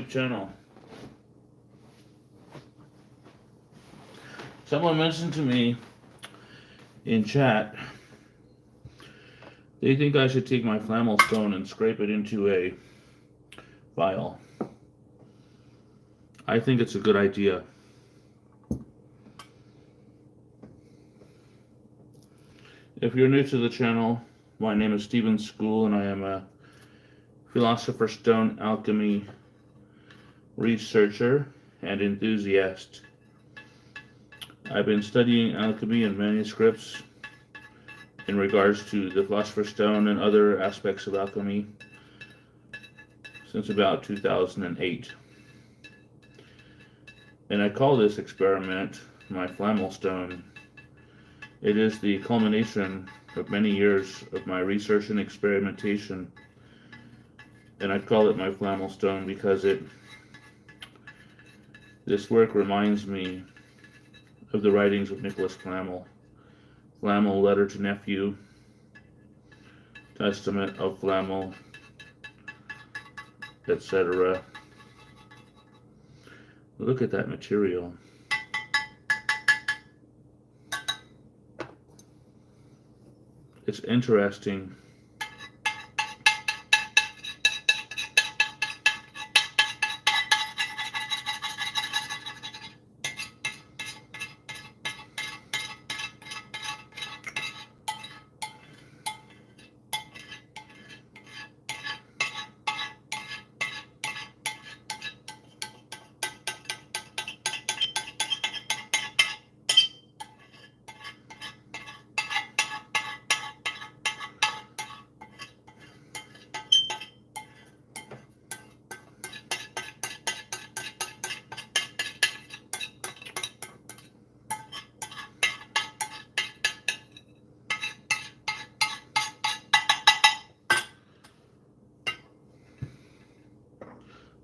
YouTube channel. Someone mentioned to me in chat, they think I should take my Flamel stone and scrape it into a vial. I think it's a good idea. If you're new to the channel, my name is Steven School and I am a Philosopher Stone Alchemy researcher and enthusiast. I've been studying alchemy and manuscripts in regards to the Philosopher's Stone and other aspects of alchemy since about 2008. And I call this experiment my Flamel Stone. It is the culmination of many years of my research and experimentation, and I call it my Flamel Stone because this work reminds me of the writings of Nicholas Flamel. Flamel, Letter to Nephew, Testament of Flamel, etc. Look at that material. It's interesting.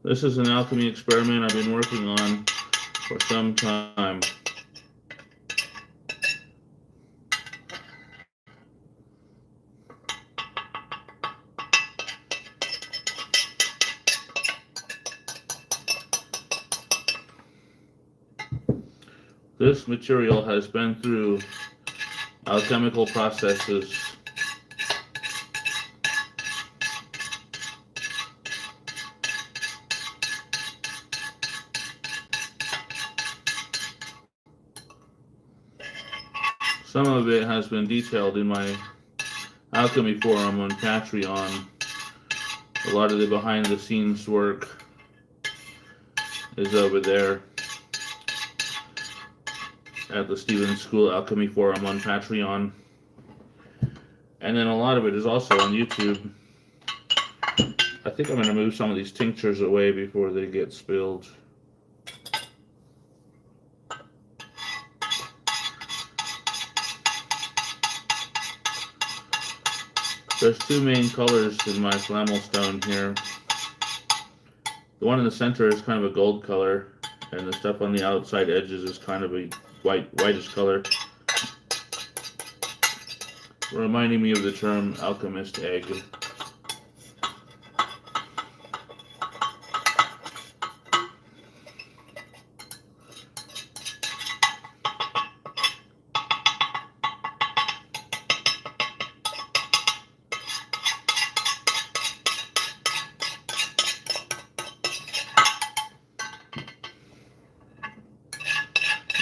This is an alchemy experiment I've been working on for some time. This material has been through alchemical processes Some of it has been detailed in my alchemy forum on Patreon. A lot of the behind the scenes work is over there at the Steven School Alchemy Forum on Patreon. And then a lot of it is also on YouTube. I think I'm going to move some of these tinctures away before they get spilled. There's two main colors in my Flamel stone here. The one in the center is kind of a gold color, and the stuff on the outside edges is kind of a whitish color, reminding me of the term alchemist egg.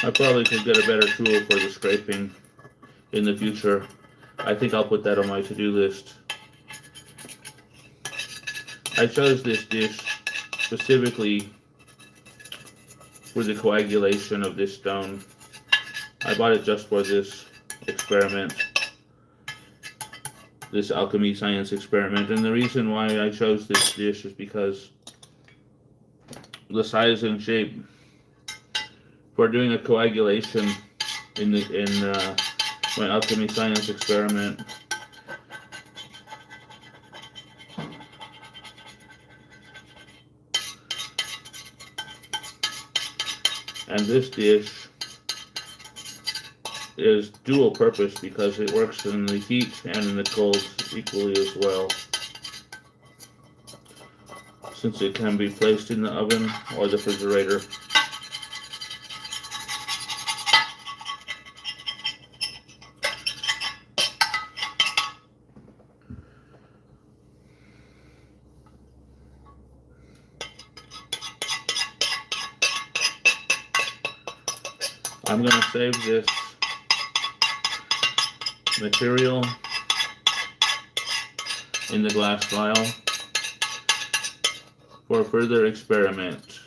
I probably could get a better tool for the scraping in the future. I think I'll put that on my to-do list. I chose this dish specifically for the coagulation of this stone. I bought it just for this experiment, this alchemy science experiment. And the reason why I chose this dish is because the size and shape for doing a coagulation in my alchemy science experiment. And this dish is dual purpose because it works in the heat and in the cold equally as well. since it can be placed in the oven or the refrigerator. I'm going to save this material in the glass vial for further experiment.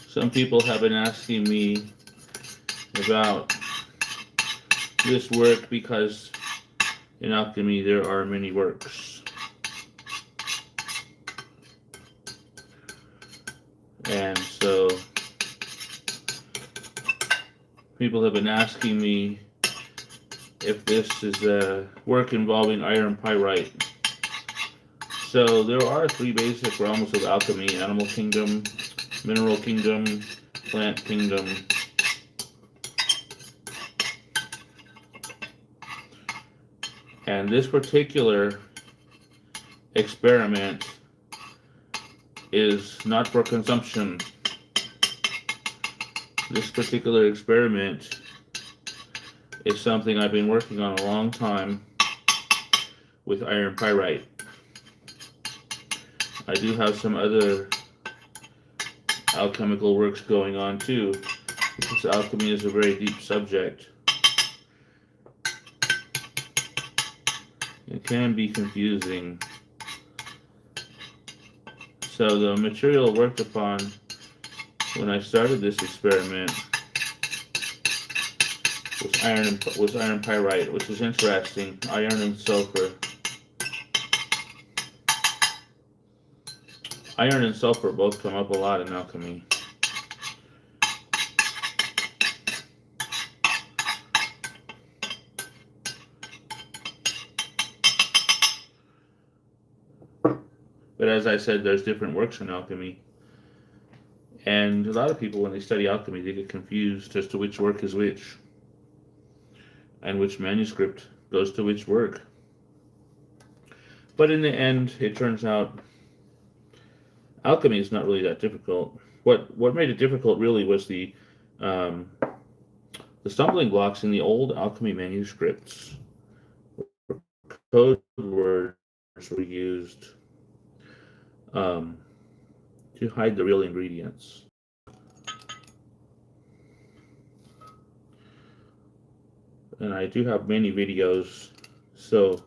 Some people have been asking me about this work because in alchemy there are many works. And so people have been asking me if this is a work involving iron pyrite. So there are three basic realms of alchemy: animal kingdom, mineral kingdom, plant kingdom. And this particular experiment is not for consumption. This particular experiment is something I've been working on a long time with iron pyrite. I do have some other alchemical works going on too, because alchemy is a very deep subject. It can be confusing. So the material worked upon when I started this experiment was iron pyrite, which is interesting. Iron and sulfur. Iron and sulfur both come up a lot in alchemy. But as I said, there's different works in alchemy. And a lot of people, when they study alchemy, they get confused as to which work is which, and which manuscript goes to which work. But in the end, it turns out alchemy is not really that difficult. What made it difficult really was the stumbling blocks in the old alchemy manuscripts. Code words were used to hide the real ingredients. And I do have many videos, so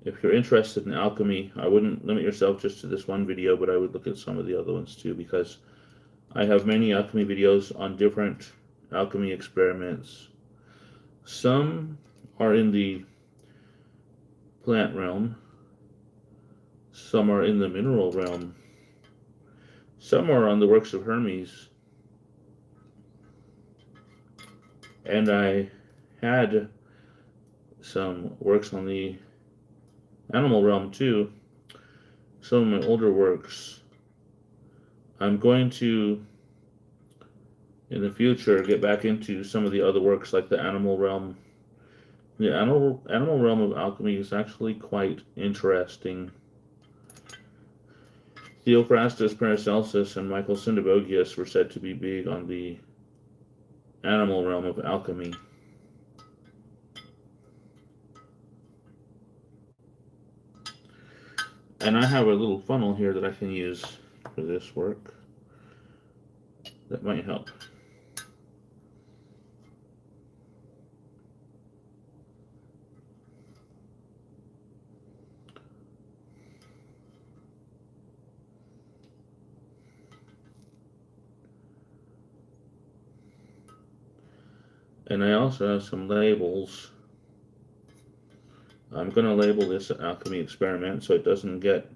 if you're interested in alchemy, I wouldn't limit yourself just to this one video, but I would look at some of the other ones too, because I have many alchemy videos on different alchemy experiments. Some are in the plant realm, some are in the mineral realm, some are on the works of Hermes, and I had some works on the animal realm too, some of my older works. I'm going to, in the future, get back into some of the other works like the animal realm. The animal realm of alchemy is actually quite interesting. Theophrastus Paracelsus and Michael Syndabogius were said to be big on the animal realm of alchemy. And I have a little funnel here that I can use for this work that might help. And I also have some labels. I'm going to label this an alchemy experiment so it doesn't get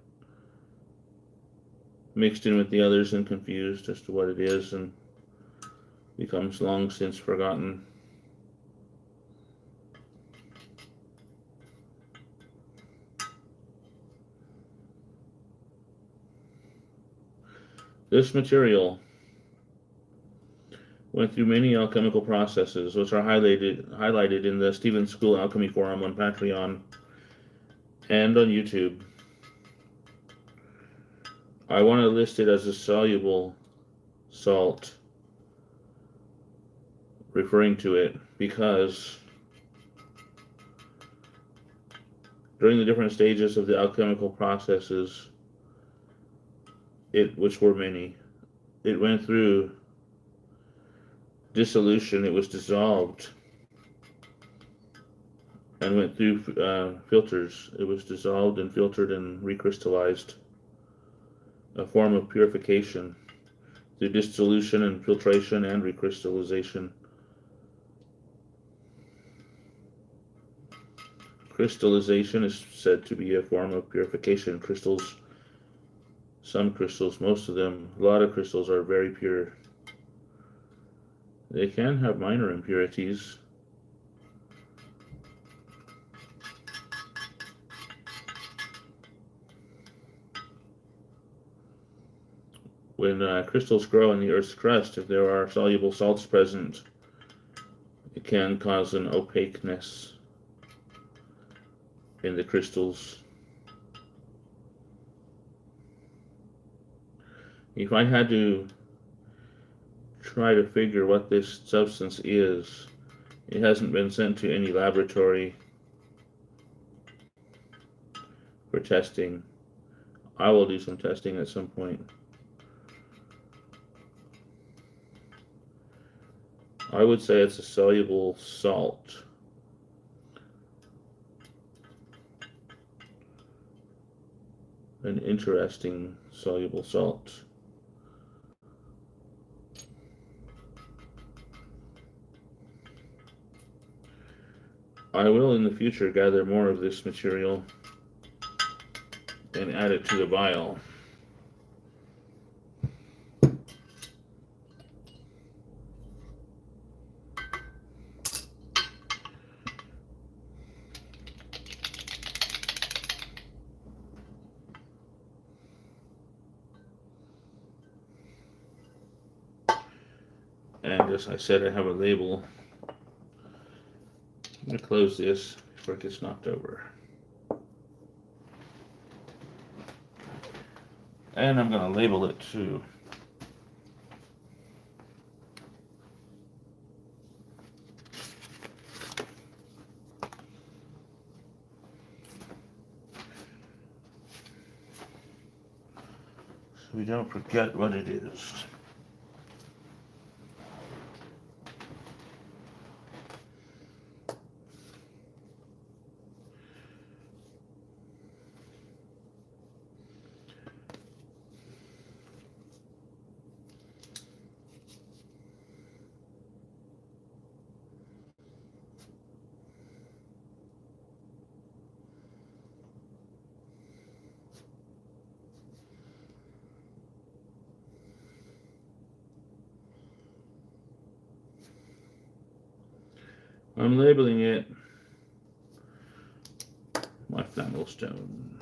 mixed in with the others and confused as to what it is and becomes long since forgotten. This material went through many alchemical processes, which are highlighted in the Steven School Alchemy Forum on Patreon and on YouTube. I want to list it as a soluble salt, referring to it because during the different stages of the alchemical processes, which were many, it went through dissolution. It was dissolved and went through filters. It was dissolved and filtered and recrystallized, a form of purification through dissolution and filtration and recrystallization. Crystallization is said to be a form of purification. Crystals, some crystals, most of them, a lot of crystals are very pure. They can have minor impurities. When crystals grow in the Earth's crust, if there are soluble salts present, it can cause an opaqueness in the crystals. If I had to try to figure what this substance is, it hasn't been sent to any laboratory for testing. I will do some testing at some point. I would say it's a soluble salt. An interesting soluble salt. I will in the future gather more of this material and add it to the vial. And as I said, I have a label. I'm going to close this before it gets knocked over. And I'm going to label it too. So we don't forget what it is. I'm labeling it my Flamel stone.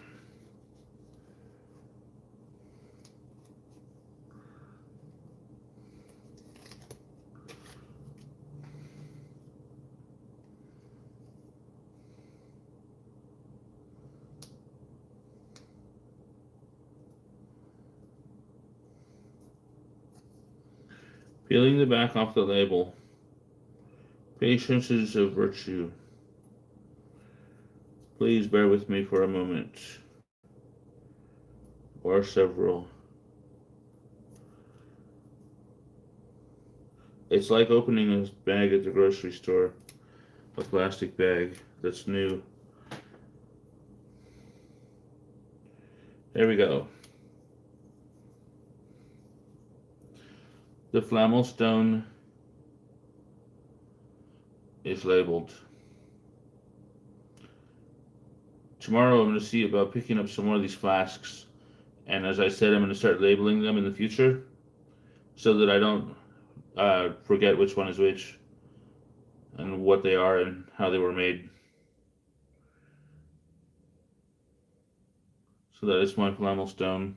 Peeling the back off the label. Patience is a virtue. Please bear with me for a moment, or several. It's like opening a bag at the grocery store, a plastic bag that's new. There we go. The Flamel stone is labeled. Tomorrow I'm going to see about picking up some more of these flasks, and as I said, I'm going to start labeling them in the future so that I don't forget which one is which and what they are and how they were made. So that is my Flamel stone.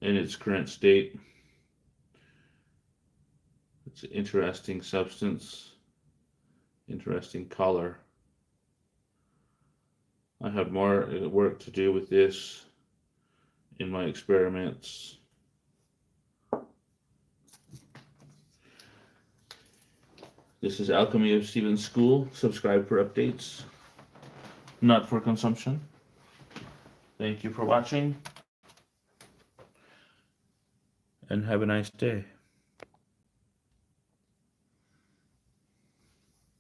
in its current state. It's an interesting substance, interesting color. I have more work to do with this in my experiments. This is Alchemy of Steven School. Subscribe for updates, not for consumption. Thank you for watching, and have a nice day.